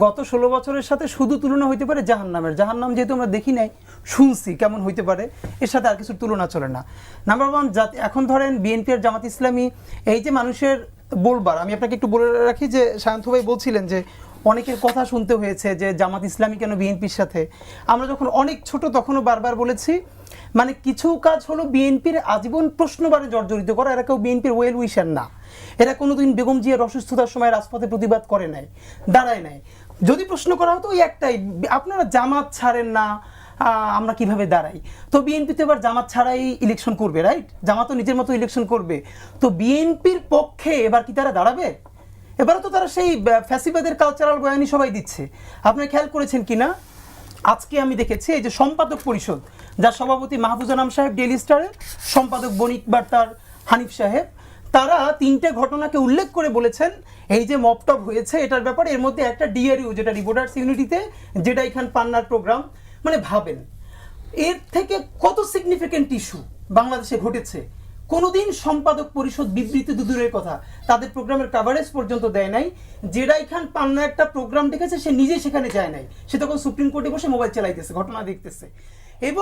গত 16 বছরের সাথে শুধু তুলনা হইতে পারে জাহান্নামের। জাহান্নাম যেহেতু আমরা দেখি নাই, শুনছি কেমন হইতে পারে, এর সাথে আর কিছুর তুলনা চলে না। নাম্বার ওয়ান, এখন ধরেন বিএনপি আর জামাত ইসলামী, এই যে মানুষের বলবার, আমি আপনাকে একটু বলে রাখি যে শান্ত ভাই বলছিলেন যে অনেকের কথা শুনতে হয়েছে যে জামাত ইসলামী কেন বিএনপির সাথে। আমরা যখন অনেক ছোট তখনও বারবার বলেছি, মানে কিছু কাজ হলো বিএনপির আজীবন প্রশ্নবারে জর্জরিত করা। এরা কেউ বিএনপির ওয়েল উইশার না। এরা কোনোদিন বেগম জিয়ার অসুস্থতার সময় রাজপথে প্রতিবাদ করে নাই, দাঁড়ায় নাই। যদি প্রশ্ন করা হতো ওই একটাই, আপনারা জামাত ছাড়েন না, আমরা কিভাবে দাঁড়াই। তো বিএনপি তো এবার জামাত ছাড়াই ইলেকশন করবে, রাইট? জামাত তো নিজের মতো ইলেকশন করবে। তো বিএনপির পক্ষে এবার কি তারা দাঁড়াবে? এবারও তো তারা সেই ফ্যাসিবাদের কালচারাল বয়ানি সবাই দিচ্ছে। আপনি খেয়াল করেছেন কিনা, আজকে আমি দেখেছি এই যে সম্পাদক পরিষদ, যার সভাপতি মাহফুজা নাম সাহেব ডেইলি স্টারের, সম্পাদক বণিক বার্তার হানিফ সাহেব, তারা 3টে ঘটনাকে উল্লেখ করে বলেছেন এই যে মপটপ হয়েছে এটার ব্যাপারে। এর মধ্যে একটা ডিআরইউ, যেটা রিপোর্টার্স ইউনিটিতে, যেটা এখান পান্নার প্রোগ্রাম। মানে ভাবেন এর থেকে কত সিগনিফিকেন্ট ইস্যু বাংলাদেশে ঘটেছে। কোনোদিন সম্পাদক পরিষদ বিবৃতি দূরের কথা, তাদের প্রোগ্রামের কাভারেজ পর্যন্ত দেয় নাই। জেডাই খান পান্না একটা প্রোগ্রাম দেখেছে, সে নিজে সেখানে যায় নাই, সে তখন সুপ্রিম কোর্টে বসে মোবাইল চালাইতেছে, ঘটনা দেখতেছে।